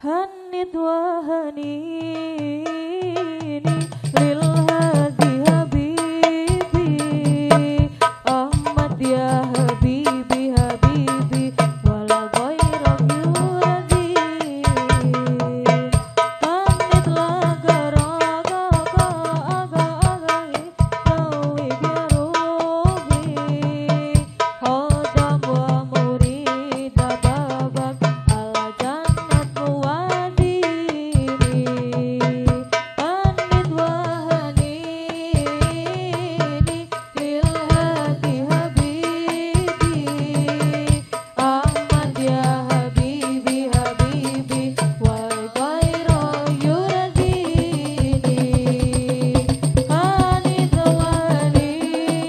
Hanit wa hanini lil hadi habibi Ahmad ya habibi habibi wala ghaira yuradi Hanit laga raga ka aga agai nawi biarubi Hodam wa murid babak ala jannat muwadini Hanit wa hanini lil hadi habibi Ahmad ya habibi habibi wal ghaira yuradini Hanit wa hanini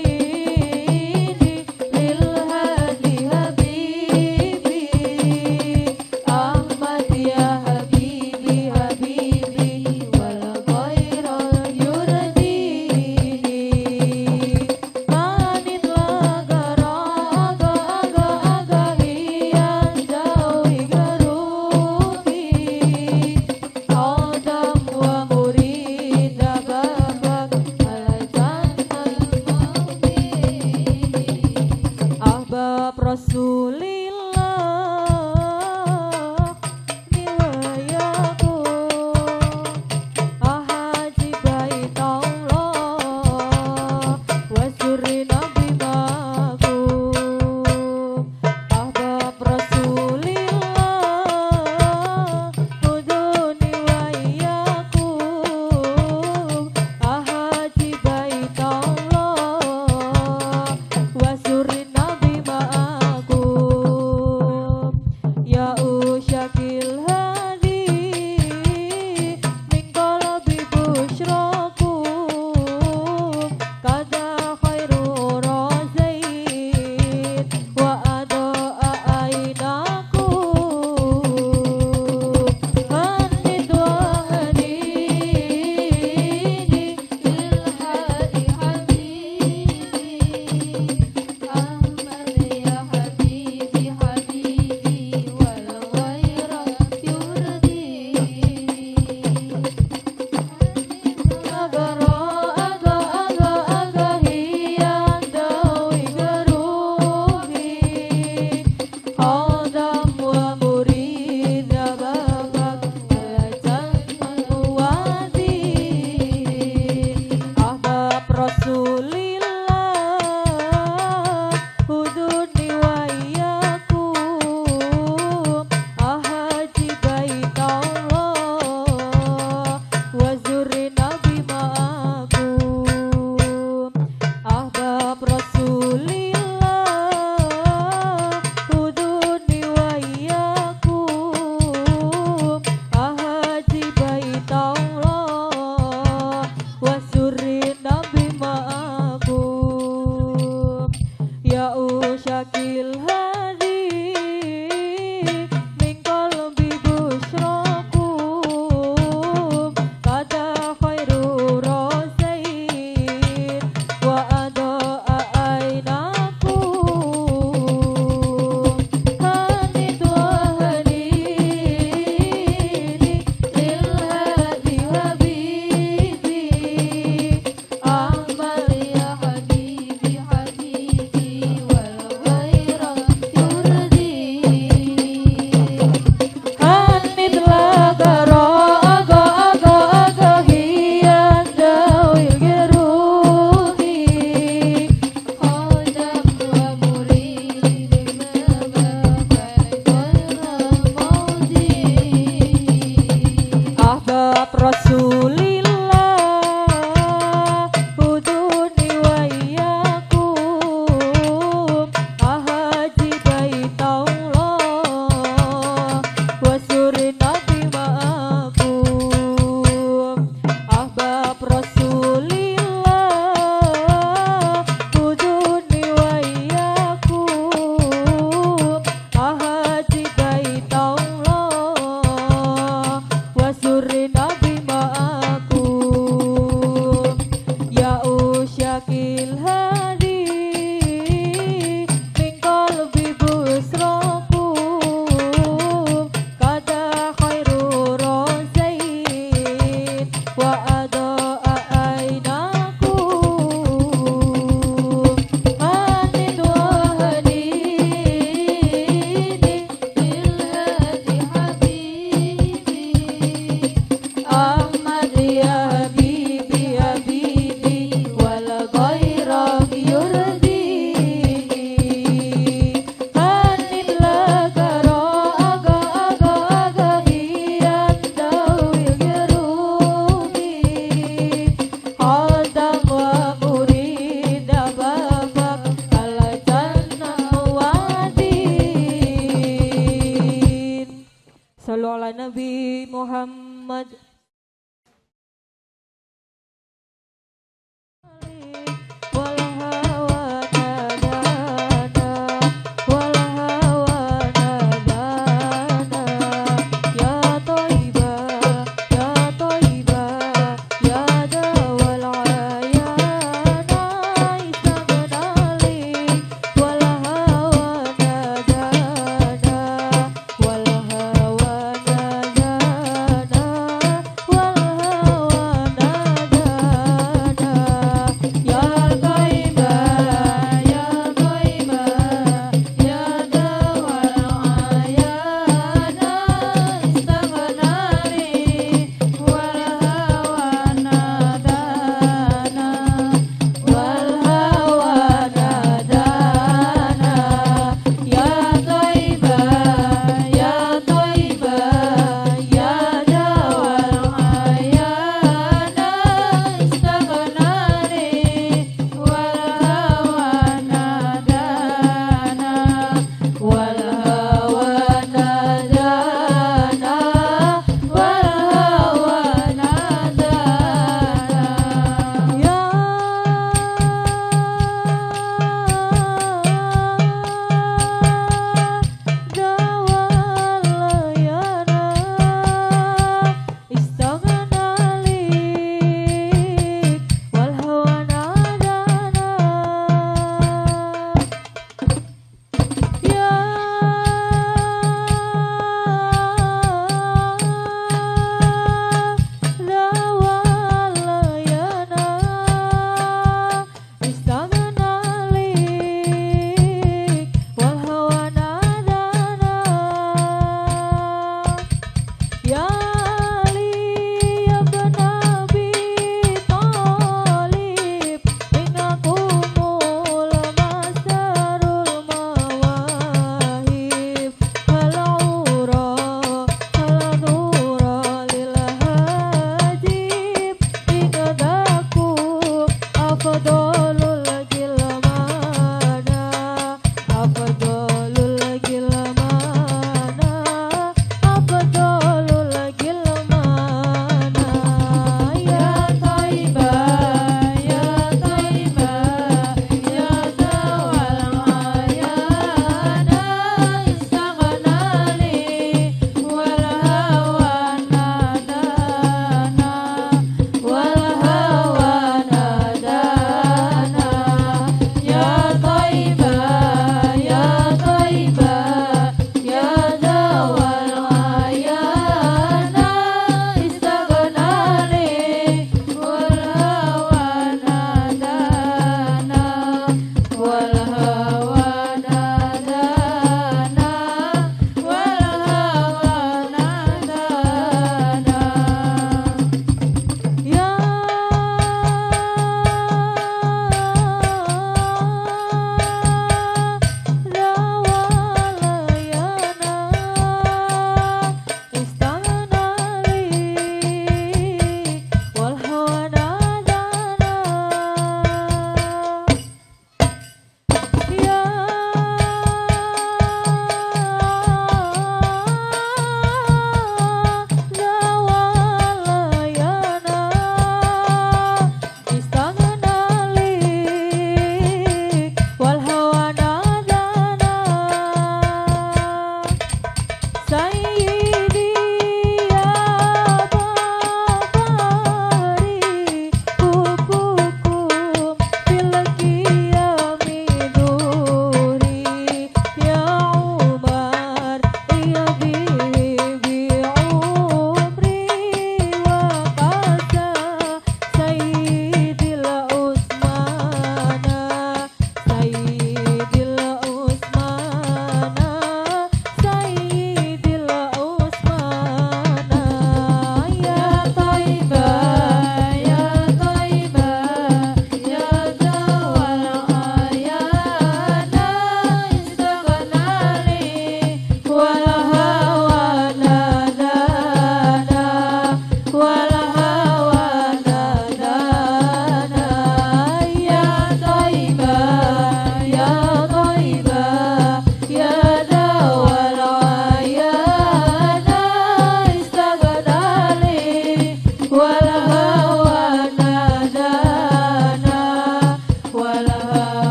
lil hadi habibi Ahmad ya habibi habibi wal ghaira yuradini Hanit laga raga aga aga hiyan jawi garubi Hodam wa murid babak ala jannal mu'minin Ahbab Rasulillah niwayakum Ahaji bait Allah wasuri nabi makum Ahbab Rasulillah uduni wayakum Ahaji bait Allah wasuri nabi makum Ya usyakil hadi min qalbi busyrakum kada khairu razaid wa adaa ainakum Hanit wa hanini lil hadi habibi Ahmad ya habibi habibi wal ghaira Sallu ala Nabi Muhammad. Wal hawa nadana, wal hawa nadana. Ya Thaiba, ya Thaiba, ya dawal ayana. Istagnali, wal hawa nadana, wal hawa nadana, wal hawa nadana. Ya Thaiba, ya Thaiba, ya dawal ayana. Istagnali, wal hawa nadana, wal hawa nadana. Ya Thaiba, ya Thaiba, ya dawal ayana. Istagnali, wal hawa nadana, wal hawa nadana, wal hawa nadana. Ya dawal ayana. Istagnali, wal hawa nadana. Ya dawal ayana. Istagnali, wal hawa nadana. Ya Ali ibn Abi Thalib, innakumul masdarul mawahib. Hal ura, hal nura lil hajib. Ingadakum afdalul gilmana, afdalul gilmana, afdalul gilmana. Ya Thaiba, ya Thaiba, ya dawal ayana. Istagnali, wal hawa nadana, wal hawa nadana. Ya Thaiba, ya Thaiba, ya dawal ayana. Istagnali, wal hawa nadana, wal hawa nadana, wal hawa nadana. Ya dawal ayana. Istagnali, wal hawa nadana. Ya dawal ayana. Istagnali, wal hawa nadana. Sayyidi ya Babari, hubukum fil qiyami nuri. Ya Umar, ya bihi bi umri wa qasa. Sayyidil Utsmana, Sayyidil Utsmana, Sayyidil Utsmana.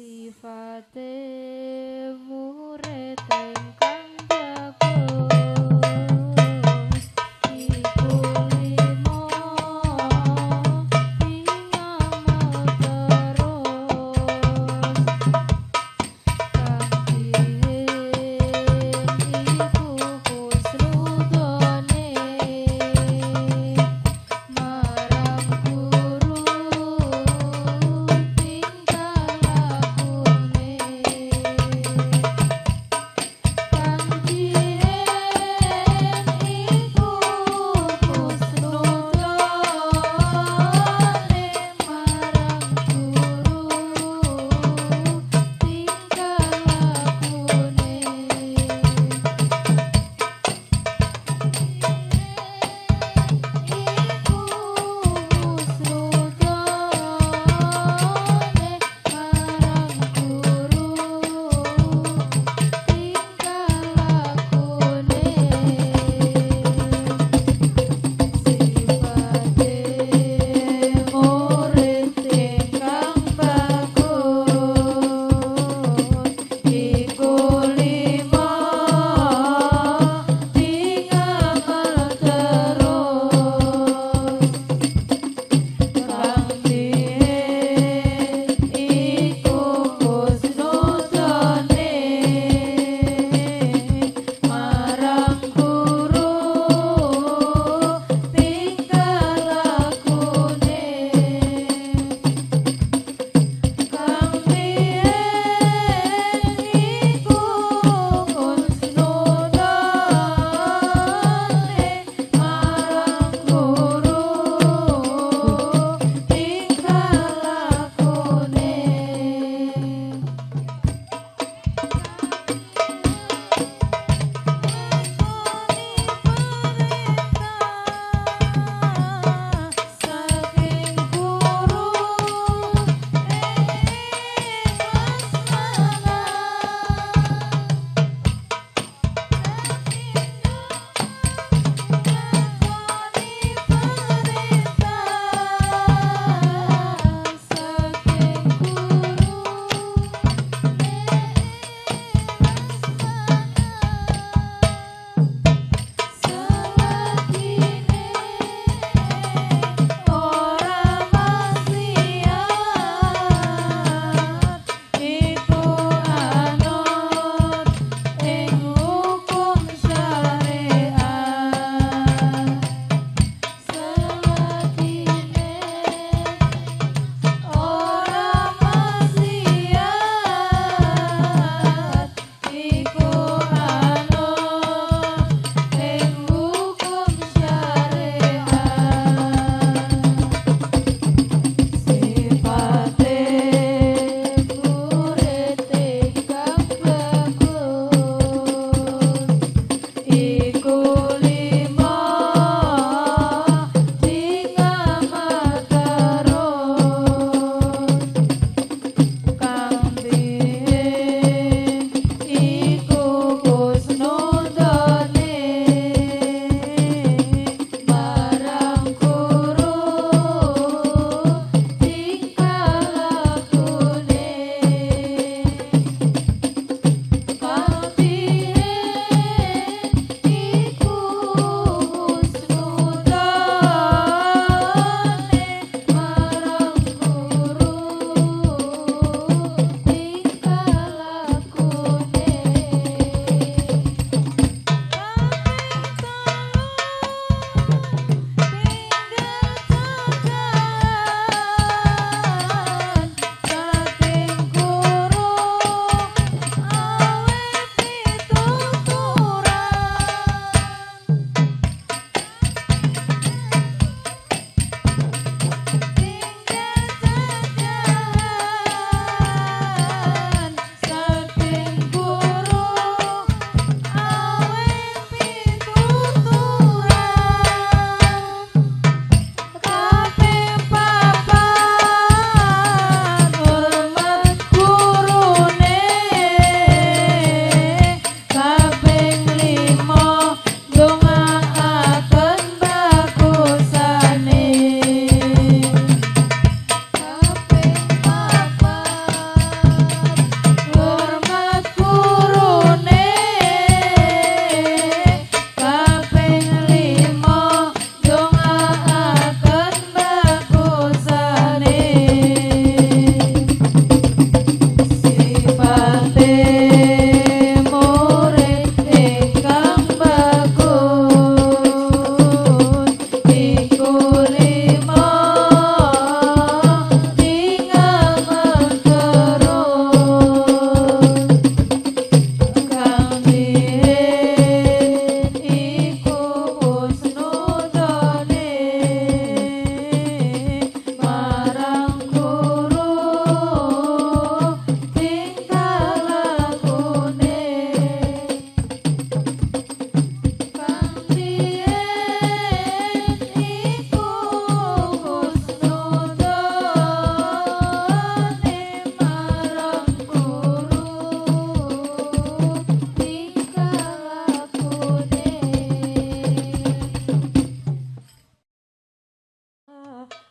sifate murid ingkang bagus iku limo pingamau terus iku husnudone marang guru tingkah lakune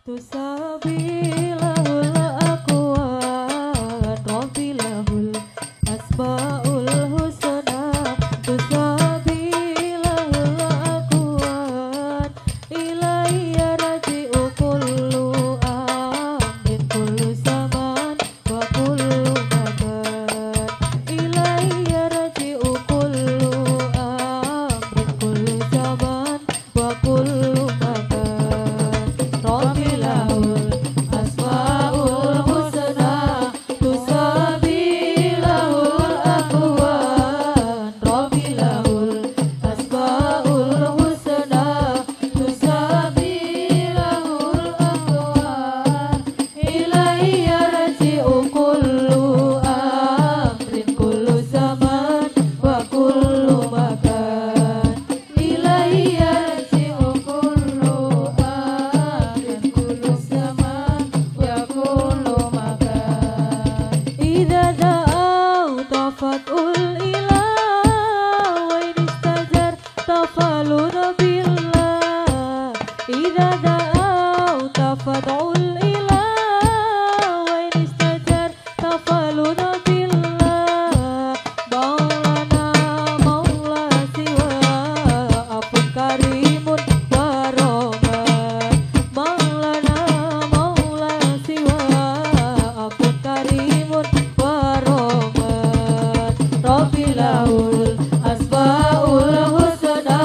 Tusabilahul aqwan, Rabbilahul asmaul husna. Tusabilahul aqwan, ilayya raji'u kullu amrin, kullu zaman wa kullu makan. Ilayya raji'u kullu amrin, kullu zaman wa kullu makan. Rabbilahul asmaul husna, tusabilahul aqwan. Rabbilahul asmaul husna, tusabilahul aqwan. Ilayya raji'u kullu amrin, kullu zaman wa kullu makan. Ilayya raji'u kullu amrin, kullu zaman wa kullu makan. Idza da'au tafatul ilah, wa in istajar tafalun billah. Idza da'au tafatul ilah, wa in istajar tafalun billah. Maulana maula siwa apun karimun waroman. Maulana maula siwa apun karimun waroman. Rabbilahul asmaul husna,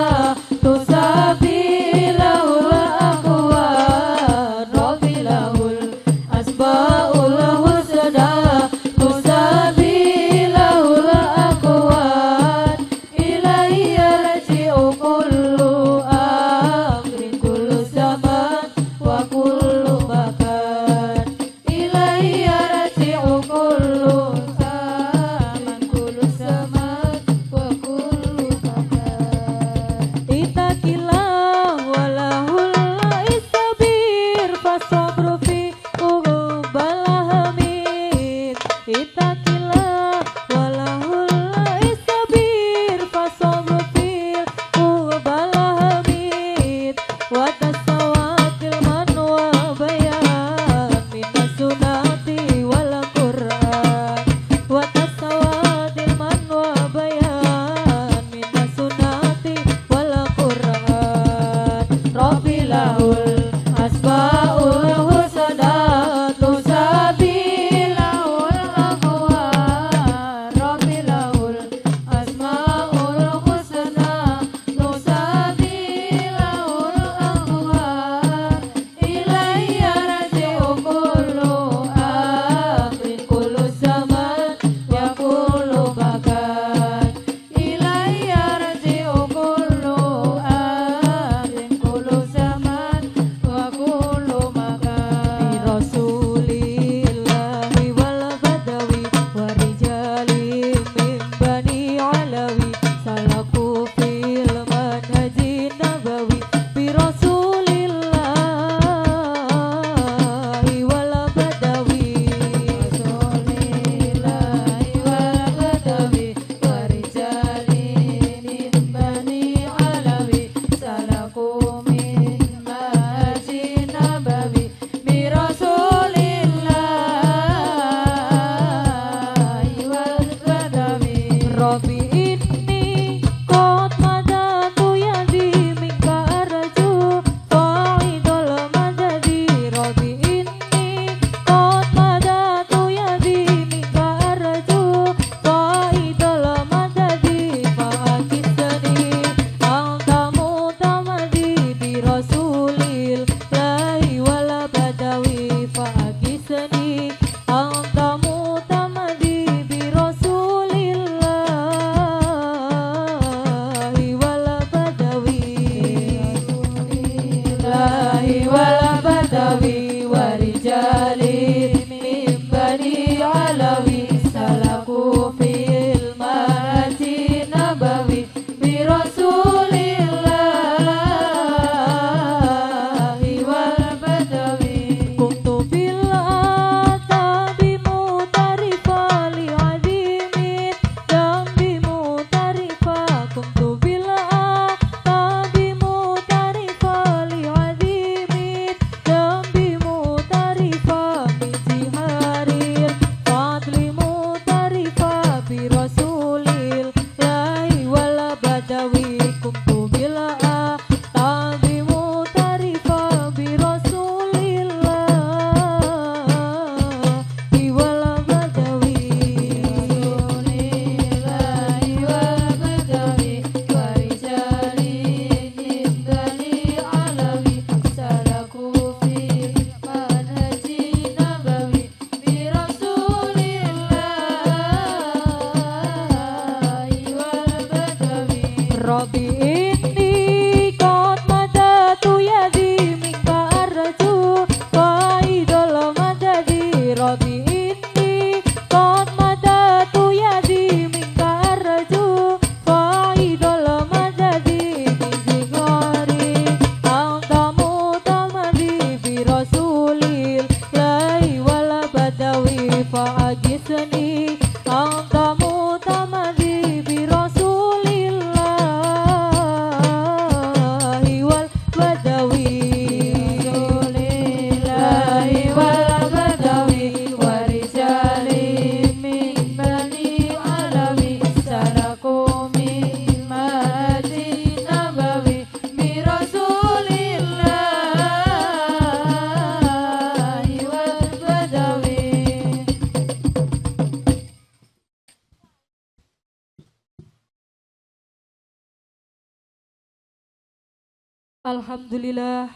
Alhamdulillah,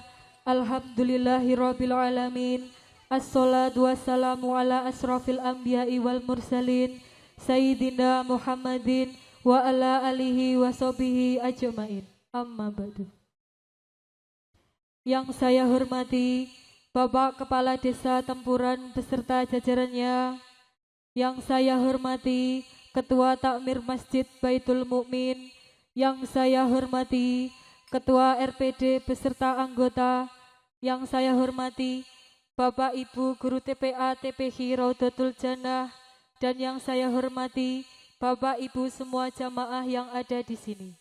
alhamdulillahirabbil alamin. Assalatu wassalamu ala asrafil anbiya'i wal mursalin Sayyidina Muhammadin wa ala alihi wa sahbihi ajmain. Amma ba'du. Yang saya hormati Bapak Kepala Desa Tempuran beserta jajarannya, yang saya hormati Ketua Takmir Masjid Baitul Mukmin, yang saya hormati Ketua RPD beserta anggota, yang saya hormati Bapak Ibu Guru TPA TPH Raudatul Jannah, dan yang saya hormati Bapak Ibu semua jamaah yang ada di sini.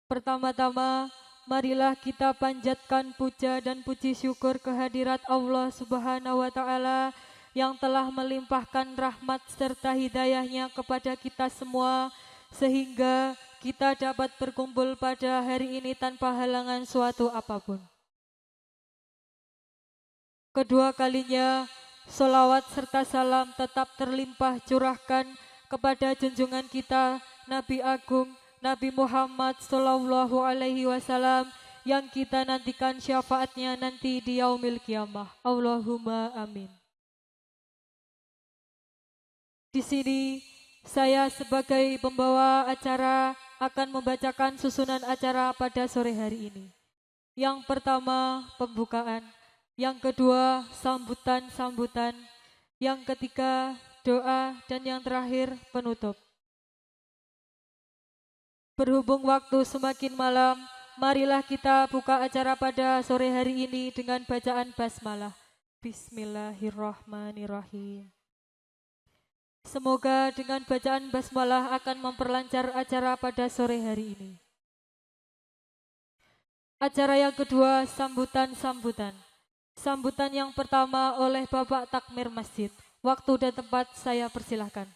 Pertama-tama, marilah kita panjatkan puja dan puji syukur kehadirat Allah Subhanahu wa Ta'ala yang telah melimpahkan rahmat serta hidayahnya kepada kita semua, sehingga kita dapat berkumpul pada hari ini tanpa halangan suatu apapun. Kedua kalinya, sholawat serta salam tetap terlimpah curahkan kepada junjungan kita Nabi Agung Nabi Muhammad Sallallahu Alaihi Wasallam yang kita nantikan syafaatnya nanti di yaumil kiamah. Allahumma amin. Di sini saya sebagai pembawa acara akan membacakan susunan acara pada sore hari ini. Yang pertama pembukaan, yang kedua sambutan-sambutan, yang ketiga doa, dan yang terakhir penutup. Berhubung waktu semakin malam, marilah kita buka acara pada sore hari ini dengan bacaan basmalah. Bismillahirrahmanirrahim. Semoga dengan bacaan basmalah akan memperlancar acara pada sore hari ini. Acara yang kedua, sambutan-sambutan. Sambutan yang pertama oleh Bapak Takmir Masjid. Waktu dan tempat saya persilahkan.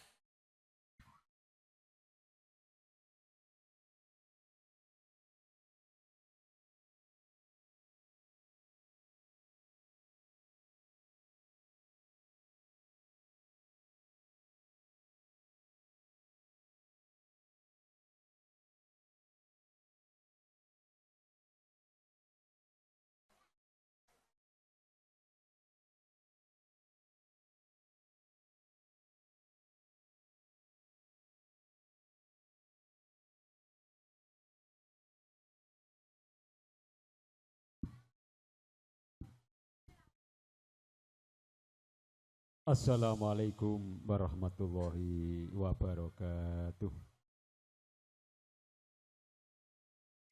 Assalamualaikum warahmatullahi wabarakatuh.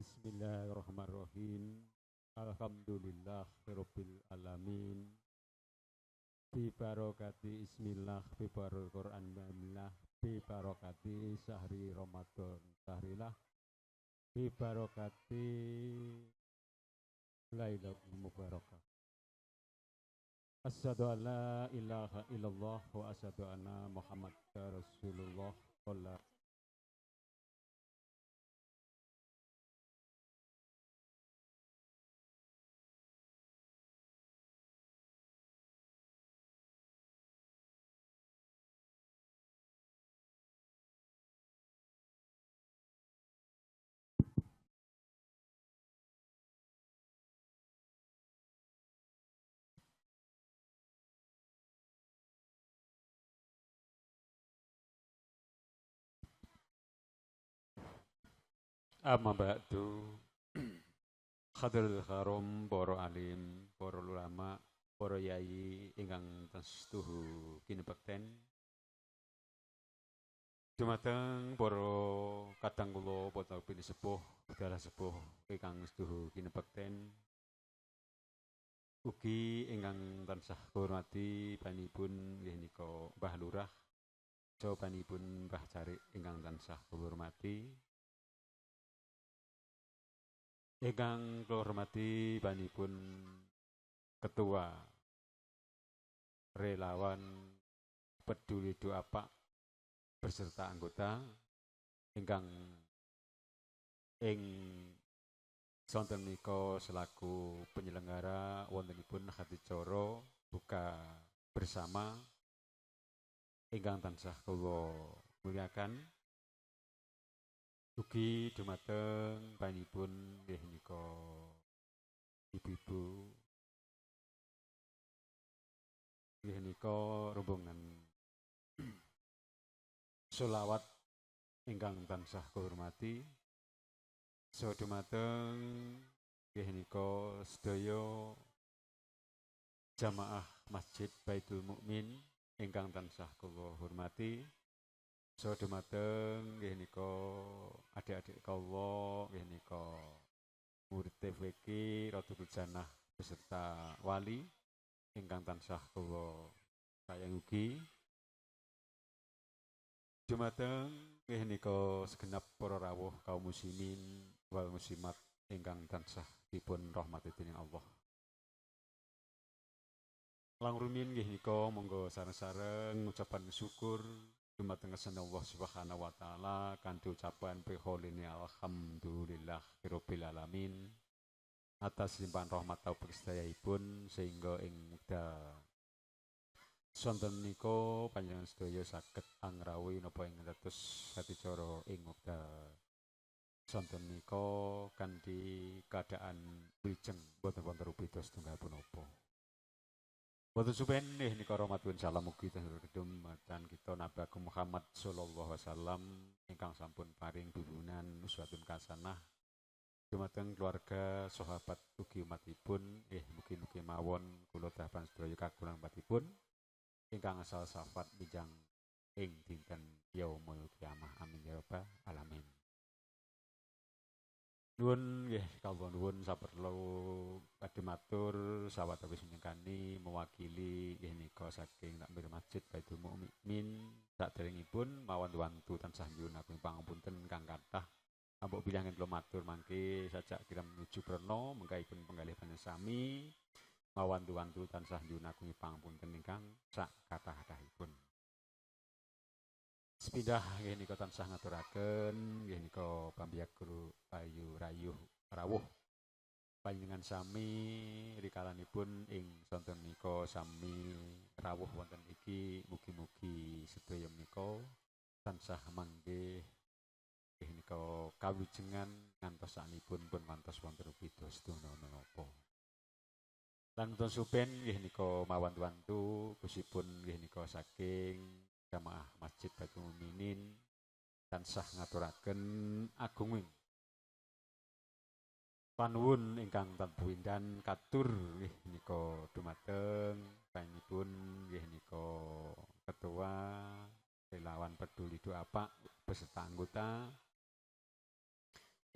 Bismillahirrahmanirrahim. Alhamdulillah rabbil alamin. Bi barokati ismillah bi barokati Quran mamillah bi barokati syahri Ramadan syahrilah bi barokati lailatul mubarakah. Asyhadu an la ilaha illallah wa asyhadu anna Muhammadar Rasulullah sallallahu. Amma ba'du. Hadratul Haram, para alim, para ulama, para yai ingkang testuhu kinebekten. Dumateng para kadang kula para pini sepuh, dalah sepuh ingkang setuhu kinebekten. Ugi ingkang tansah hormati panipun inggih nika Mbah Lurah, saha panipun Mbah Carik ingkang tansah hormati. Ingkang kula hormati panipun Ketua Relawan Peduli Doa Pak beserta anggota ingkang ing sonten menika selaku penyelenggara wontenipun hadicara buka bersama ingkang tansah kula muliakan. Ugi dumateng panjenenganipun nggih nika ibu-ibu nggih nika rombongan sholawat ingkang tansah kehormati saha dumateng nggih nika sedaya jamaah Masjid Baitul Mukmin ingkang tansah kula hormati saha dumateng nggih nika adik-adik kawula nggih nika murid TVK Rodotul Janah beserta wali ingkang tansah kula sayang ugi dumateng nggih nika segenap para rawuh kaum muslimin wal muslimat ingkang tansah dipun rahmati dening Allah. Lang rumiyin nggih nika monggo sareng-sareng ngucapan syukur dumateng Gusti Allah Subhanahu wa taala kanthi ucapan biqoulini alhamdulillah rabbil alamin atas limpahan rahmat taufik sedayaipun sehingga ing wekdal sonten nika panjenengan sedaya saged angrawuhi napa ing dados adicara ing wekdal sonten nika kanthi keadaan wilujeng boten wonten rubeda setunggal punapa. Boten supen nggih nika rahmatipun salam mugi kedum matan kita Nabi Agung Muhammad sallallahu alaihi wasallam ingkang sampun paring bimbingan uswatun hasanah dumateng keluarga sahabat ugi umatipun mugi-mugi mawon kula dahapan sedaya kagungan umatipun ingkang asal safat bijang ing dinten yaumul kiamah amin ya rabbal alamin. Nuwun nggih kawula nuwun saperlu badhe matur sawetawis nyengkani mewakili nggih nika saking takmir Masjid Baitul Mukmin saderengipun mawon wantu tansah nyuwun ageng pangapunten kang kathah ambok bilangin kula matur mangke sajak kira menuju prana mengkaipun penggalih sami mawon wantu tansah nyuwun ageng pangapunten ingkang sak kathah-kathahipun. Sepindah nggih nika tansah ngaturaken nggih nika pambiyak guru payu rayuh rawuh panjenengan sami rikalanipun ing sonten nika sami rawuh wonten iki mugi-mugi sedaya menika tansah manggih nggih nika kawijengan ngantos sanipun pun ngantos wonten rupidah sedaya menapa. Lan wonten supen nggih nika mawantu-wantu kusipun nggih nika saking jamaah Masjid Baitul Mukminin tansah ngaturaken agunging panuwun ingkang tanpa windan katur nggih nika dumateng panjenenganipun nggih nika ketua relawan peduli doa Pak beserta anggota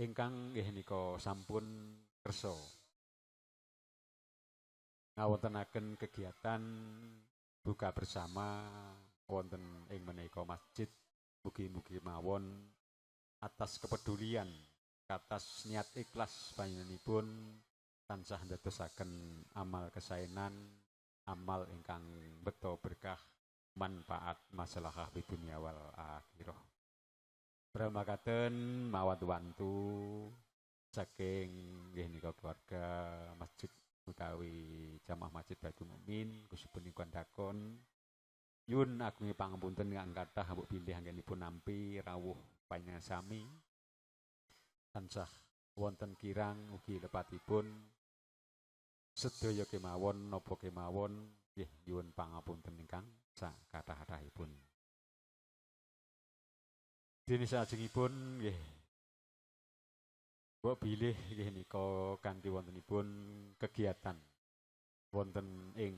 ingkang nggih nika sampun kersa ngawontenaken kegiatan buka bersama wonten ing menika masjid mugi-mugi mawon atas kepedulian atas niat ikhlas panjenenganipun tansah ndadosaken amal kesaenan amal ingkang beto berkah manfaat maslahah di dunia wal akhirah. Pramakaten mawon wantu saking nggih nika keluarga masjid utawi jamaah Masjid Baitul Mukmin kusipun ingkang dakon nyuwun agung pangapunten ingkang kathah mbok bilih anggenipun nampi rawuh panjenengan sami tansah wonten kirang ugi lepatipun sedaya kemawon napa kemawon nggih nyuwun pangapunten ingkang sakathah-kathahipun. Dene sajengipun nggih mbok bilih nggih nika kanthi wontenipun kegiatan wonten ing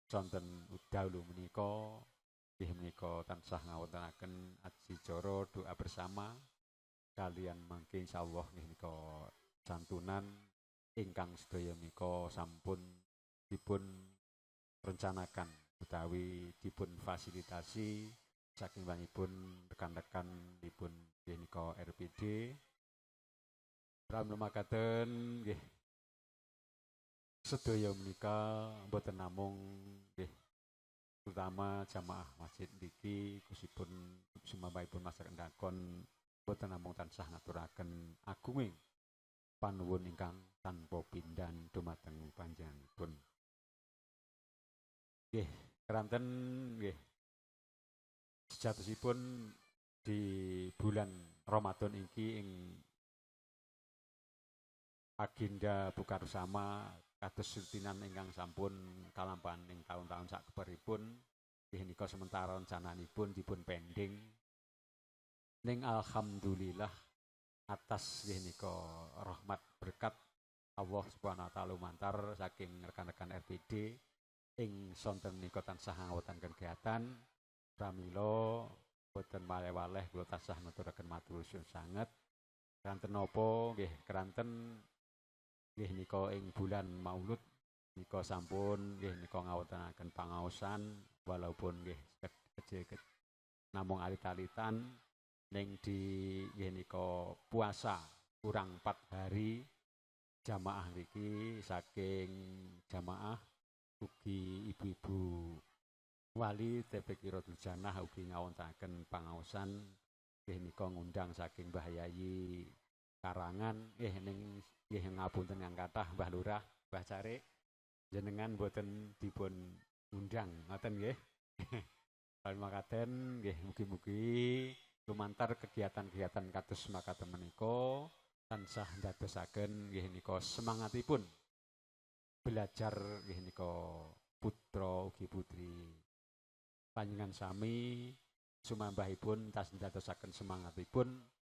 sonten dalu menika nggih menika tansah ngawontenaken adicara doa bersama kalian mangke insyaallah nggih nika santunan ingkang sedaya menika sampun dipun rencanakan utawi dipun fasilitasi saking panjenenganipun rekan-rekan dipun nggih nika RPD pramakaten nggih sedaya menika mboten namung nggih terutama jamaah masjid niki kusipun sumambaipun masyarakat ndakon boten namung tansah ngaturaken agunging panuwun ingkang tanpa pindan dumateng panjenenganipun. Nggih, keranten nggih sejatosipun di bulan Ramadan iki ing agenda buka bersama kados rutinan ingkang sampun kalampahan ing tahun-tahun sakeberipun nggih nika sementara rencananipun dipun pending ning alhamdulillah atas nggih nika rahmat berkat Allah Subhanahu wa taala lumantar saking rekan-rekan RPD ing sonten nika tansah ngawontenaken kegiatan pramila boten malih-malih kula tansah ngaturaken matur nuwun sanget keranten napa nggih keranten nggih nika ing bulan Maulud nika sampun nggih nika ngawontenaken pangaosan walaupun nggih kecil namung alit-alitan ning di nggih nika puasa kurang 4 hari jamaah niki saking jamaah ugi ibu-ibu wali TP Qiratul Jannah ugi ngawontenaken pangaosan nggih nika ngundang saking Mbah Yayi Karangan nggih ning nggih ngapunten kang kathah Mbah Lurah Mbah Carik jenengan boten dipun undang ngoten nggih. Lan makaten nggih mugi-mugi lumantar kegiatan-kegiatan kados makaten menika tansah ndadosaken nggih nika semangatipun belajar nggih nika putra ugi putri panjenengan sami sumambahipun tas ndadosaken semangatipun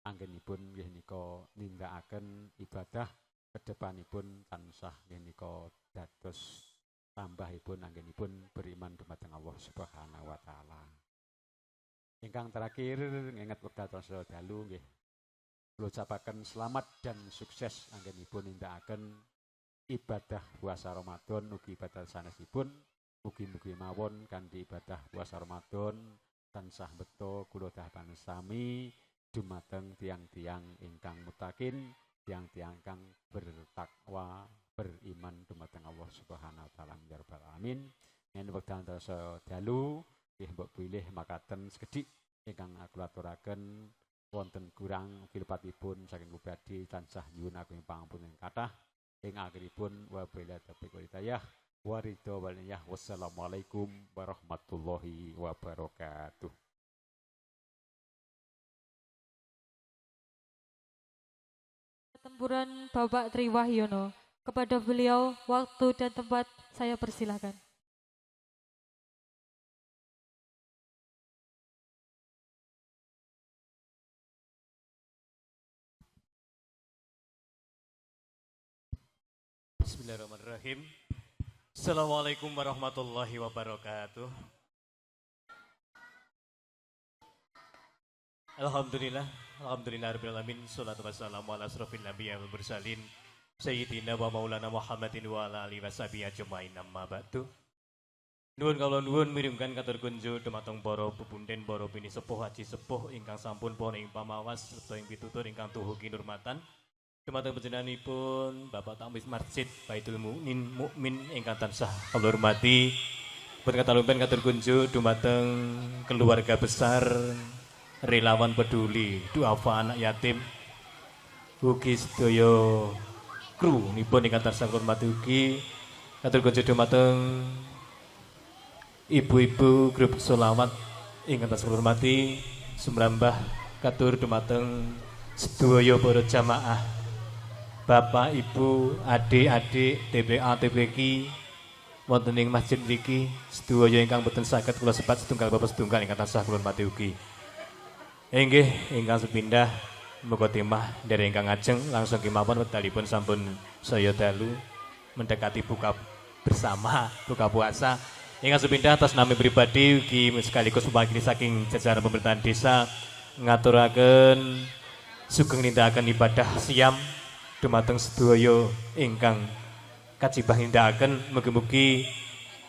anggenipun nggih nika nindakaken ibadah kedepanipun tansah nggih nika dados tambahipun anggenipun beriman dumateng Allah Subhanahu wa taala. Ingkang terakhir nginget wekdal tansah dalu nggih kula ucapaken selamat dan sukses anggenipun nindakaken ibadah puasa Ramadan ugi ibadah sanesipun mugi-mugi mawon kanthi ibadah puasa Ramadan tansah beto kula dahapan sami dumateng tiang-tiang ingkang mutakin tiang-tiang kang bertakwa beriman dumateng Allah Subhanahu wa taala ya rabbal alamin. Yen wekdal tansah dalu nggih mbok pilih makaten sekedhik ingkang kula aturaken wonten kurang kilpatipun saking pribadi tansah nyuwun ageng pangapunten kathah ing akhiripun wabillahi taufiq wal hidayah wa ridho wal niyah wassalamualaikum warahmatullahi wabarakatuh. Tempuran Bapak Tri Wahyono. Kepada beliau waktu dan tempat saya persilahkan. Bismillahirrahmanirrahim. Assalamualaikum warahmatullahi wabarakatuh. Alhamdulillah rabbil alamin. Shalatu wassalamu ala asrofil nabiyyin wal mursalin sayyidina wa maulana Muhammadin wa ala alihi washabihi ajmain amma ba'du. Nuwun kawula nuwun miringkan katur kunjuk dumateng para pepunden para bini sepuh haji sepuh ingkang sampun pun ing pamawas serta ing pitutur ingkang tuhu kinurmatan. Dumateng panjenenganipun Bapak Tamis Masjid Baitul Mukmin ingkang tansah kula hormati. Boten katalumpen katur kunjuk dumateng keluarga besar relawan peduli duafa anak yatim ugi sedaya kru nipun ingkang tansah kula hormati ugi katur kunjuk dumateng ibu-ibu grup solawat ingkang tansah kula hormati sumrambah katur dumateng sedaya para jamaah Bapak, Ibu, adik-adik, TPA, TPQ, wonten ing masjid mriki, sedaya ingkang boten saged kula sebat setunggal bapak setunggal ingkang tansah kula hormati ugi. Inggih, ingkang sepindah muga temah dari ingkang ajeng langsung kemawon wekdalipun sampun saya dalu mendekati buka bersama, buka puasa. Ingkang sepindah atas nama pribadi ugi sekaligus mewakili saking jajaran pemerintahan desa ngaturaken sugeng nindakaken ibadah siam dumateng sedaya ingkang kajibah nindakaken mugi-mugi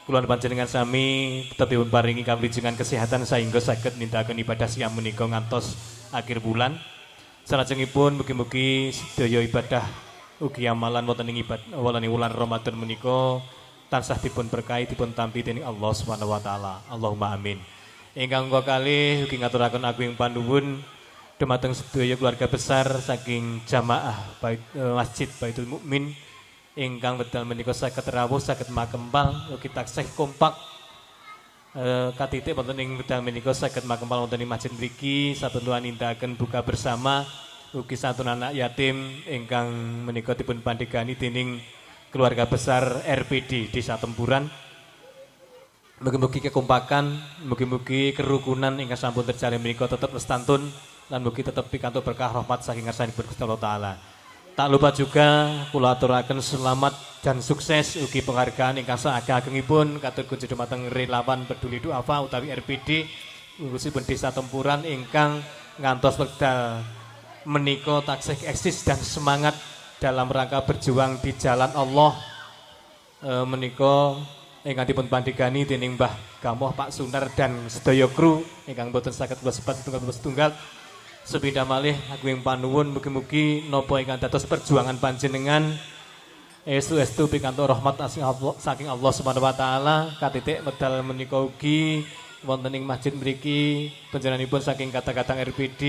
kula panjenengan sami tetep dipun paringi kawilujengan kesehatan sehingga saged nindakaken ibadah siam menika ngantos akhir bulan. Salajengipun mugi-mugi sedaya ibadah ugi amalan wonten ing ibadah wulan Ramadan menika tansah dipun berkahi dipun tampi dening Allah Subhanahu wa taala. Allahumma amin. Ingkang kalih ugi ngaturaken agung panuwun dumateng sedaya keluarga besar saking jamaah Masjid Baitul Mukmin ingkang wekdal menika saged rawuh saged makempal ugi taksih kompak katitik wonten ing wekdal menika saged makempal wonten ing masjid mriki satentuan nindakaken buka bersama ugi santun anak yatim ingkang menika dipun pandegani dening keluarga besar RPD Desa Tempuran. Mugi-mugi kekompakan, mugi-mugi kerukunan ingkang sampun terjalin menika tetep lestantun lan mugi tetep pikantuk berkah rahmat saking ngarsanipun Gusti Allah taala. Tak lupa juga kula aturaken selamat dan sukses ugi penghargaan ingkang saageng-agengipun katur kunjuk dumateng relawan peduli duafa utawi RPD khususipun Desa Tempuran ingkang ngantos wekdal menika taksih eksis dan semangat dalam rangka berjuang di jalan Allah menika ingkang dipun pandegani dening Mbah Gamoh Pak Sunar dan sedaya kru ingkang boten saged kula sebat setunggal sepindah malih ageng panuwun mugi-mugi napa ingkang dados perjuangan panjenengan estu-estu pikantuk rahmat saking Allah Subhanahu wa taala katitik medal menika ugi wonten ing masjid mriki panjenenganipun saking kata-kata RPD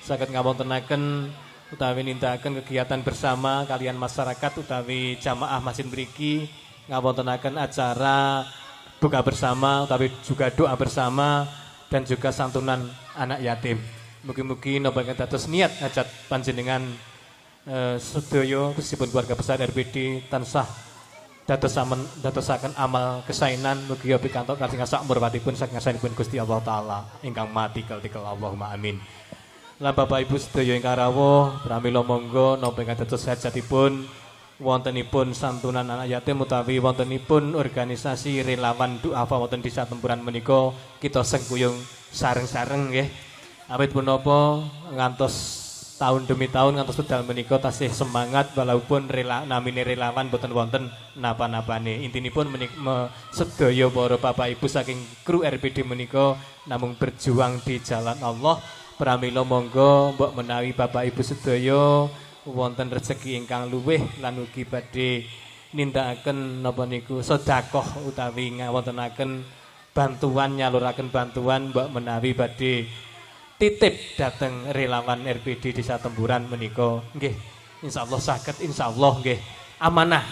saged ngawontenaken utawi nindakaken kegiatan bersama kalian masyarakat utawi jamaah masjid mriki ngawontenaken acara buka bersama utawi juga doa bersama dan juga santunan anak yatim. Mugi-mugi napa ingkang dados niat hajat panjenengan sedaya khususipun keluarga besar RPD tansah dadosaken amal kesainan mugi pikantuk kasing sak murwatipun saking ngarsanipun Gusti Allah taala ingkang mati tikel Allahumma amin. Lan Bapak Ibu sedaya ingkang rawuh pramila monggo napa ingkang dados hajatipun wontenipun santunan anak yatim utawi wontenipun organisasi relawan duafa wonten Desa Tempuran menika kita sengkuyung sareng-sareng nggih. Awit punapa ngantos tahun demi tahun ngantos wedal menika tasih semangat walaupun namine relawan boten wonten napa-napane. Intinipun sedaya para Bapak Ibu saking kru RPD menika namung berjuang di jalan Allah. Pramila monggo mbok menawi Bapak Ibu sedaya wonten rezeki ingkang luwih lan ugi badhe nindakaken napa niku sedekah utawi ngawontenaken bantuan nyaluraken bantuan mbok menawi badhe titip dateng relawan RPD Desa Tempuran menika nggih insyaallah saged insyaallah nggih amanah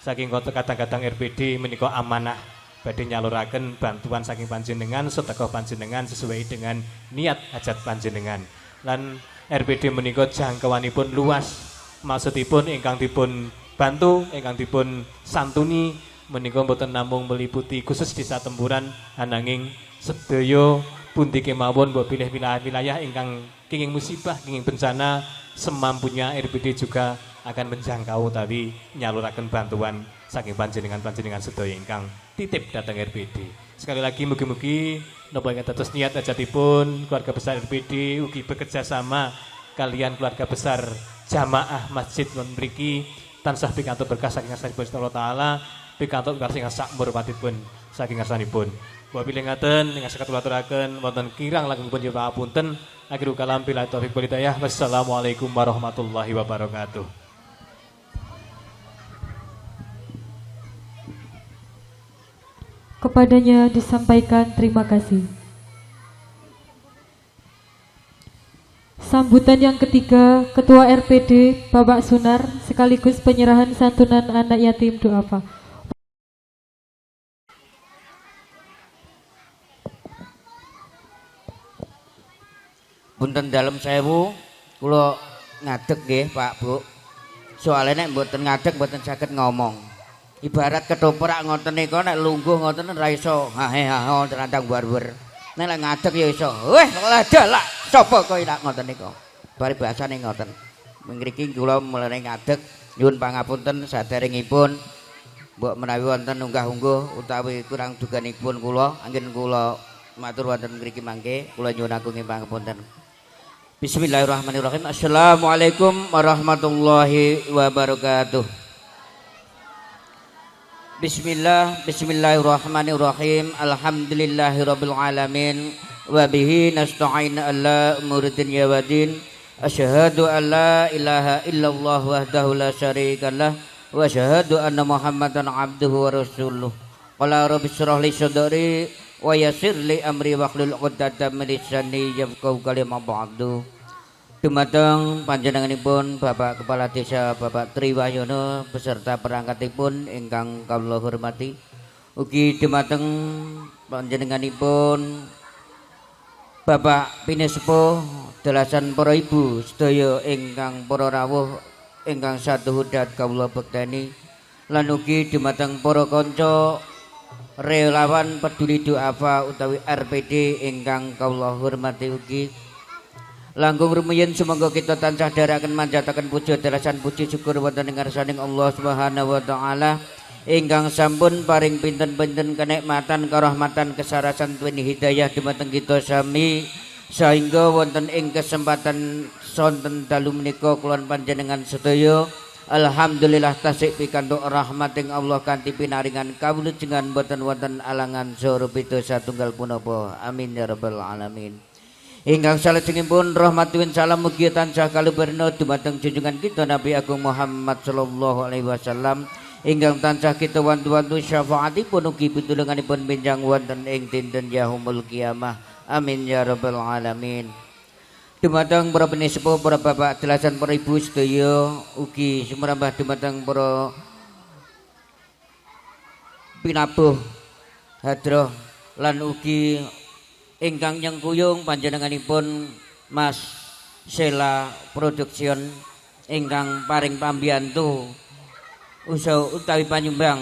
saking kadang-kadang RPD menika amanah badhe nyaluraken bantuan saking panjenengan sedekah panjenengan sesuai dengan niat hajat panjenengan lan RPD menika jangkauanipun luas maksudipun ingkang dipun bantu ingkang dipun santuni menika boten namung meliputi khusus Desa Tempuran ananging sedaya pundi kemawon mbok pilih wilayah ingkang kenging musibah kenging bencana semampunya RPD juga akan menjangkau tadi nyaluraken bantuan saking panjenengan sedaya ingkang titip datang RPD. Sekali lagi mugi-mugi napa ingkang dados niat hajatipun keluarga besar RPD ugi bekerja sama kalian keluarga besar jamaah masjid mriki tansah pikantuk berkah saking ngarsanipun Allah taala pikantuk karsing sak murwatipun saking ngarsanipun. Wa bilih ngaten ingkang saged kula aturaken wonten kirang langkung pun punten akhirul kalam bila taufik wal hidayah. Wassalamualaikum warahmatullahi wabarakatuh. Kepadanya disampaikan terima kasih. Sambutan yang ketiga, Ketua RPD Bapak Sunar sekaligus penyerahan santunan anak yatim duafa. Punten dalem sewu, kula ngadeg nggih Pak Bu. Soalnya nek mboten ngadeg mboten saged ngomong. Ibarat ketoprak ngoten nika nek lungguh ngoten ra iso hahe-hahe terandang barber. Nek lek ngadeg ya iso. Weh, ladalak sapa kowe lak ngoten nika. Bari bahasane ngoten. Mriki kula mulane ngadeg nyuwun pangapunten saderengipun mbok menawi wonten unggah-ungguh utawi kurang duganipun kula anggen kula matur wonten mriki mangke kula nyuwun agung pangapunten. Bismillahirrahmanirrahim. Assalamualaikum warahmatullahi wabarakatuh. Bismillahirrahmanirrahim. Alhamdulillahirabbil alamin wa bihi nasta'in ala umuri dunya waddin. Asyhadu an la ilaha illallah wahdahu la syarikalah wa asyhadu anna Muhammadan abduhu wa rasuluh. Qala rabbi shrah li sadri wa yassir li amri wahlul 'uqdatam min lisani yafqahu qawli ma ba'du. Dumateng panjenenganipun Bapak Kepala Desa Bapak Triwayono beserta perangkatipun ingkang kawula hormati. Ugi dumateng panjenenganipun Bapak Pinesepuh dalasan para ibu sedaya ingkang para rawuh ingkang saduhudat kawula bekteni lan ugi dumateng para kanca relawan peduli duafa utawi RPD ingkang kawula hormati ugi langkung rumiyin sumangga kita tansah dherekaken manjataken puja dalasan puji syukur wonten ing ngarsaning Allah Subhanahu wa taala ingkang sampun paring pinten-pinten kenikmatan karahmatan kesarasan tuwin hidayah dumateng kita sami sehingga wonten ing kesempatan sonten dalu menika kulon panjenengan sedaya alhamdulillah tasik pikantuk rahmating Allah kanthi pinaringan kawulujengan boten wonten alangan saha pitosa satunggal punapa amin ya rabbal alamin. Ingkang salajengipun rahmat win salam mugi tansah kalubarna dumateng junjungan kita Nabi Agung Muhammad sallallahu alaihi wasallam ingkang tansah kita wantu-wantu syafaatipun ugi pitulunganipun benjang wonten ing dinten yaumul kiamah amin ya rabbal alamin. Dumateng para pinisepuh para bapak dalasan para ibu sedaya ugi sumrambah dumateng para pinabuh hadroh lan ugi ingkang nyengkuyung panjenenganipun Mas Sela Production ingkang paring pambiyantu usaha utawi panyumbang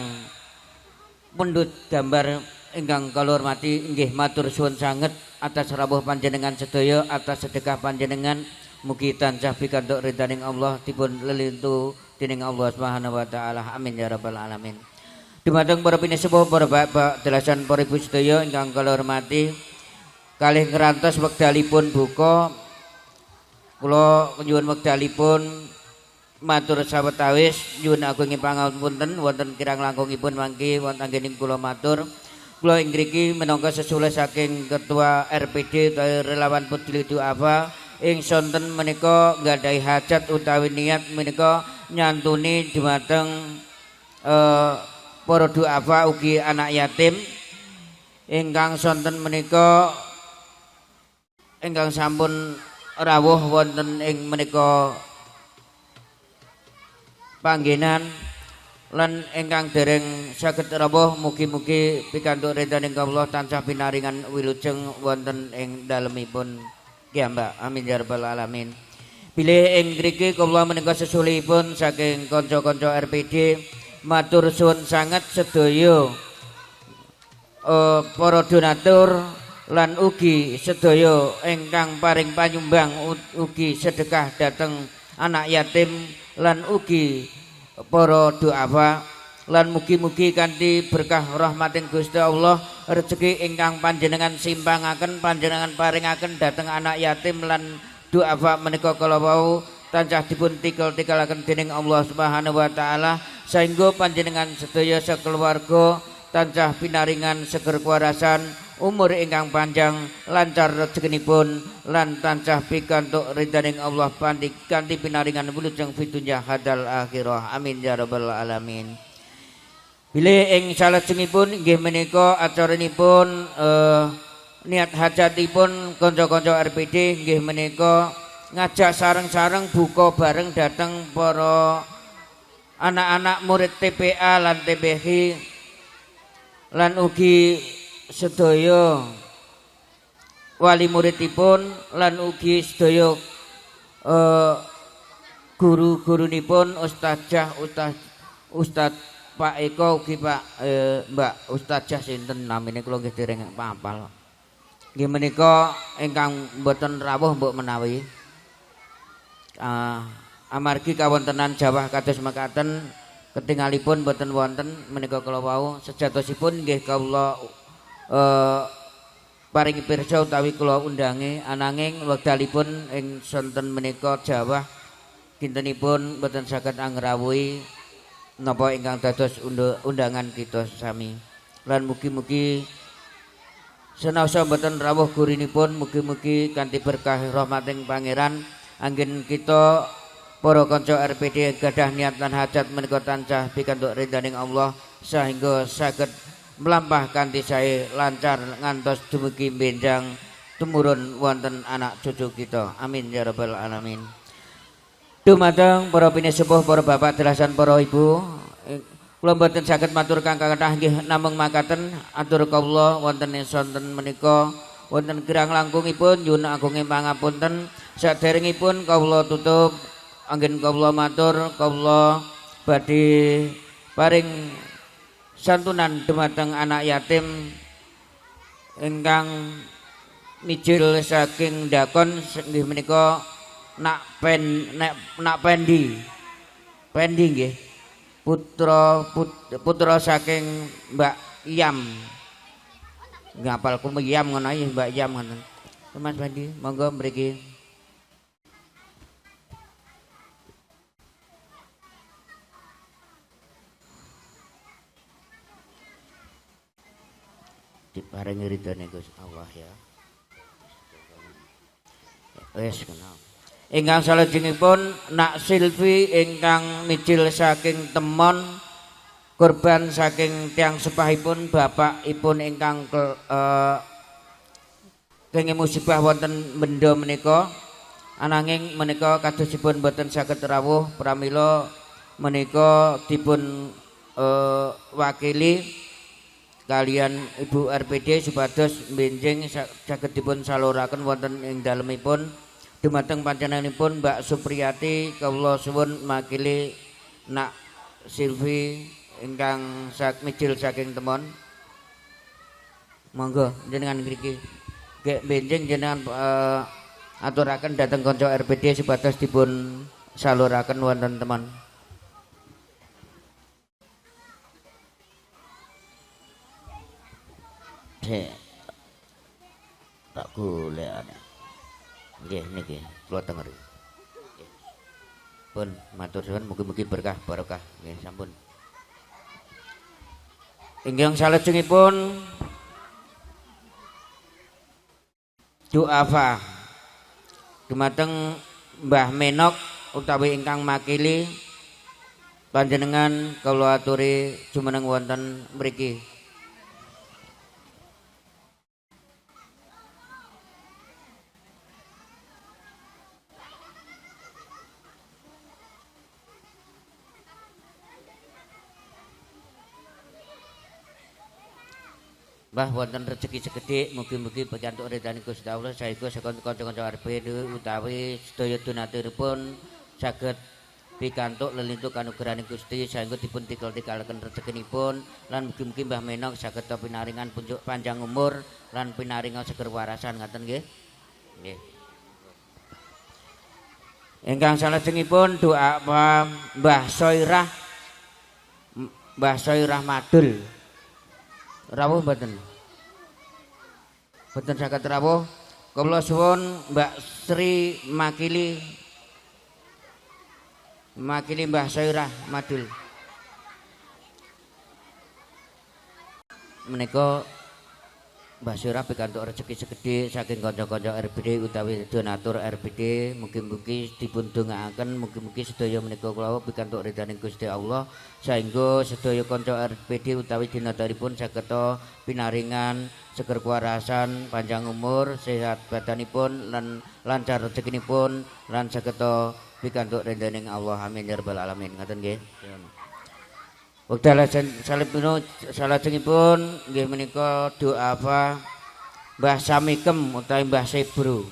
pundhut gambar ingkang kula hormati inggih matur suwun sanget atas rawuh panjenengan sedaya atas sedekah panjenengan mugi tansah pikantuk ridhaning Allah dipun lelintu dening Allah Subhanahu wa taala amin ya rabbal alamin. Dumateng para pinisepuh para bapak dalasan para ibu sedaya ingkang kula hormati kalih ngrantos wekdalipun buka kula nyuwun wekdalipun matur sawetawis nyuwun agunging pangapunten wonten kirang langkungipun mangke wonten anggening kula matur kula ing mriki minangka sesule saking ketua RPD utawi relawan peduli duafa ing sonten menika nggadahi hajat utawi niat menika nyantuni dumateng para duafa ugi anak yatim ingkang sonten menika ingkang sampun rawuh wonten ing menika panggenan lan ingkang dereng saged rawuh mugi-mugi pikantuk ridhaning Allah tansah pinaringan wilujeng wonten ing dalemipun kiambak amin ya rabbal alamin. Bilih ing mriki kula menika sesulihipun saking kanca-kanca RPD matur suwun sanget sedaya para donatur lan ugi sedaya ingkang paring panyumbang ugi sedekah dhateng anak yatim lan ugi para duafa lan mugi-mugi kanthi berkah rahmating Gusti Allah rezeki ingkang panjenengan simpangaken panjenengan paringaken dhateng anak yatim lan duafa menika kala wau tansah dipun tikel-tikelaken dening Allah Subhanahu wa taala sehingga panjenengan sedaya sakeluarga tansah pinaringan seger kuwarasan umur ingkang panjang lancar rezekinipun lan tansah pikantuk ridhaning Allah kanthi pinaringan wilujeng fitunya hadal akhirah amin ya rabbal alamin. Bilih ing salajengipun inggih menika acaranipun niat hajatipun kanca-kanca RPD inggih menika ngajak sareng-sareng buka bareng dhateng para anak-anak murid TPA lan TPH lan ugi sedaya wali muridipun lan ugi sedaya guru-gurunipun ustadzah Ustadz Pak Eko ugi Pak Mbak Ustadzah sinten namine kula nggih dereng hafal. Nggih menika ingkang boten rawuh mbok menawi amargi kawontenan jawah kados mekaten ketingalipun boten wonten menika kala wau sejatosipun nggih kawula paringi pirsa utawi kula undangi ananging wekdalipun ing sonten menika jawah kintenipun boten saged angrawuhi napa ingkang dados undangan kita sami lan mugi-mugi senaosa boten rawuh gurinipun mugi-mugi kanthi berkah rahmating pangeran anggen kita para kanca RPD gadah niat lan hajat menika tansah pikantuk ridhaning Allah sehingga saged mlampah kanthi sae lancar ngantos dumugi benjang tumurun wonten anak cucu kita amin ya rabbal alamin. Dumateng para pinisepuh para bapak dalasan para ibu Kula mboten saged matur kangge kathah nggih namung makaten atur kawula wonten ing sonten menika wonten kirang langkungipun nyuwun agunging pangapunten saderengipun kawula tutup anggen kawula matur kawula badhe paring santunan dumateng anak yatim ingkang mijil saking dakon nggih menika nak Pendi nggih putra saking Mbak Yam ngapal ku Yam ngono ya Mbak Yam ngoten Mas Pendi monggo mriki diparingi ridhone Gusti Allah ya wis kenal. Ingkang salajengipun Nak Silvi ingkang mijil saking Temon korban saking tiang sepahipun bapakipun ingkang kenging musibah wonten benda menika ananging menika kadosipun boten saged rawuh pramila menika dipun wakili kalian Ibu RPD supados benjing saged dipun saluraken wonten ing dalemipun dumateng panjenenganipun Mbak Supriyati kawula suwun makili Nak Silvi ingkang mijil saking Temon monggo jenengan mriki nggih benjing jenengan aturaken dhateng kanca RPD supados dipun saluraken wonten Temon. Tak golek nggih niki kula tenger. Pun matur suwun mugi-mugi berkah barokah nggih sampun. Ingkang salajengipun doa dumateng Mbah Menok utawi ingkang makili panjenengan kula aturi jumeneng wonten mriki. Mbah wonten rezeki segede mugi-mugi pikantuk ridhaning Gusti Allah saengga saking kanca-kanca RPD utawi sedaya donaturipun saged pikantuk lelintuk kanugrahaning Gusti saengga dipun tikal-tikalaken rezekinipun lan mugi-mugi Mbah Menok saged pinaringan punjuk panjang umur lan pinaringan seger warasan ngaten nggih. Nggih. Ingkang salajengipun doa Mbah Soirah Madul. Rawuh mboten? Mboten saged rawuh. Kula suwun Mbak Sri makili Mbah Soirah Madul. Menika Mbah Soirah pikantuk rezeki segede saking kanca-kanca RPD utawi donatur RPD mugi-mugi dipun dongaaken mugi-mugi sedaya menika kula pikantuk ridhaning Gusti Allah saengga sedaya kanca RPD utawi donaturipun saged pinaringan seger kuwarasan panjang umur sehat badanipun lan lancar rezekinipun lan saged pikantuk ridhaning Allah amin ya rabbal alamin ngoten nggih. Wekdal salajengipun nggih menika doa Mbah Samikem utawi Mbah Sebro.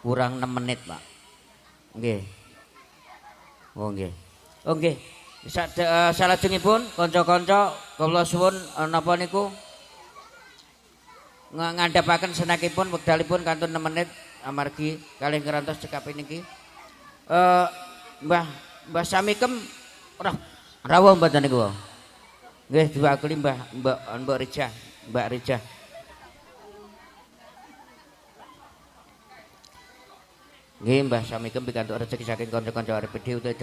Kurang 6 menit, Pak. Nggih. Oh nggih. Oh nggih. Salajengipun kanca-kanca kula suwun napa niku ngandhapaken senakipun wekdalipun kantun 6 menit amargi kalih ngerantos cekapin niki. Mbah Samikem rawuh mboten niku. Nggih diwakili Mbak Rijah. Nggih Mbah Samikem pikantuk rezeki saking kanca-kanca RPD utawi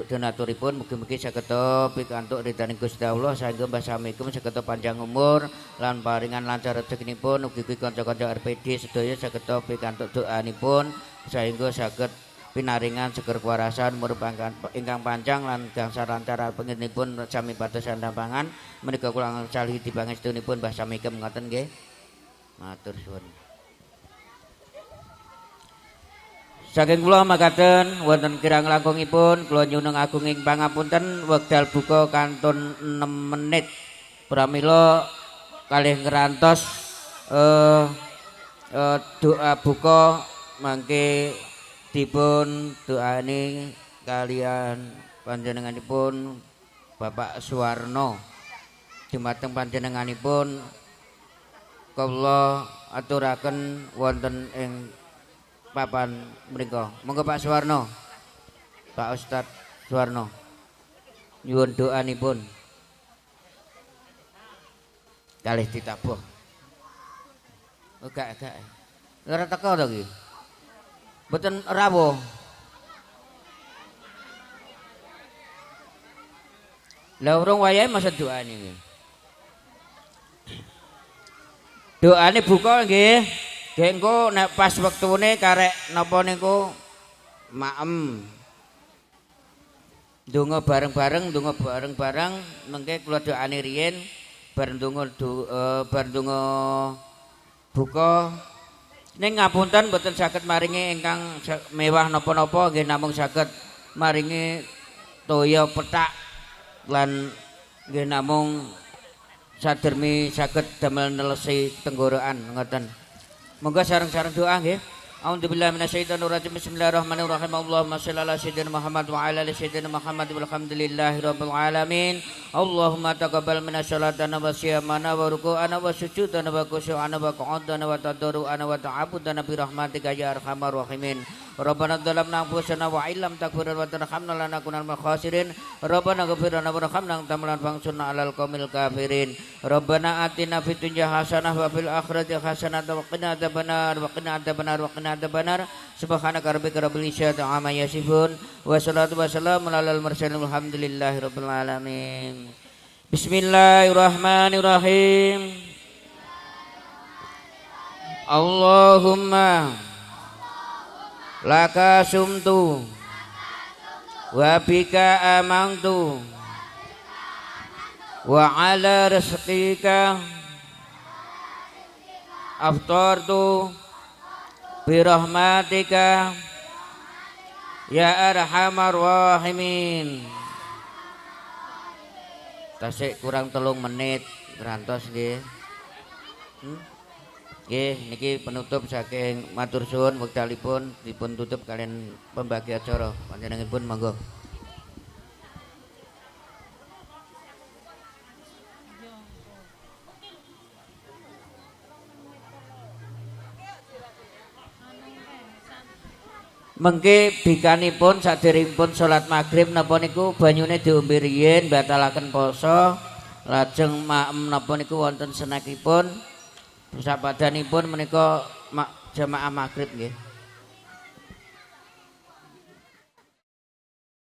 donaturipun mugi-mugi saged pikantuk ridhaning Gusti Allah saengga Mbah Samikem saged panjang umur lan paringan lancar rezekinipun ugi kanca-kanca RPD sedaya saged pikantuk doanipun saengga saged pinaringan seger kuwarasan umur ingkang panjang lan gangsal lancar penginipun sami pados pangan menika kula calih dipangestunipun Mbah Samikem ngoten nggih. Matur suwun. Saking kula makaten wonten kirang langkungipun kula nyuwun agunging pangapunten wekdal buka kantun 6 menit. Pramila kalih ngrantos doa buka mangke dipun doani kalian panjenenganipun Bapak Suwarno. Dumateng panjenenganipun kula aturaken wonten ing papan mriku. Monggo Pak Suwarno. Pak Ustadz Suwarno. Nyuwun doanipun. Kalih ditabuh. Enggak. Ora teko to iki. Mboten rawuh. Lah urung wayahe masa doane iki. Doane buka nggih. Nggih engko nek pas wektune karek napa niku maem. Donga bareng-bareng mengke kula doane riyin bar ndonga buka ning ngapunten mboten saged maringi ingkang mewah napa-napa nggih namung saged maringi toya petak lan nggih namung sadermi saged damel nelesi tenggorokan ngoten. Moga sareng-sareng doa nggih. A'udzubillahi minasyaitonir rajim. Bismillahirrahmanirrahim. Allahumma shalli ala sayyidina Muhammad wa ala ali sayyidina Muhammad walhamdulillahirabbil alamin. Allahumma taqabbal minna sholatana wa siyamana wa ruku'ana wa sujudana wa khusyu'ana wa qu'udana wa tadarru'ana wa ta'abbudana bi rahmatika ya arhamar rahimin. Rabbana dzalamna anfusana wa illam taghfir wa tarhamna lanakunanna minal khasirin. Rabbana ighfir lana warhamna anta maulan fansurna 'alal qaumil kafirin. Rabbana atina fid dunya hasanah wa fil akhirati hasanah wa qina adzabannar wa qina adzabannar wa qina adzabannar. Subhanaka rabbika rabbil izzati amma yasifun wa salatu wassalamu alal mursalin walhamdulillahi rabbil alamin. Bismillahirrahmanirrahim. Allahumma laka sumtu wa bika amantu wa ala rizqika aftartu birahmatika ya arhamar rahimin. Tasik kurang 3 menit ngerantos nggih. Nggih niki penutup saking matur suwun wekdalipun dipun tutup kalian pembagi acara panjenenganipun monggo. Mengke bikanipun saderengipun salat maghrib napa niku banyune diombe riyin batalaken poso lajeng maem napa niku wonten senakipun sapadanipun menika jamaah maghrib nggih.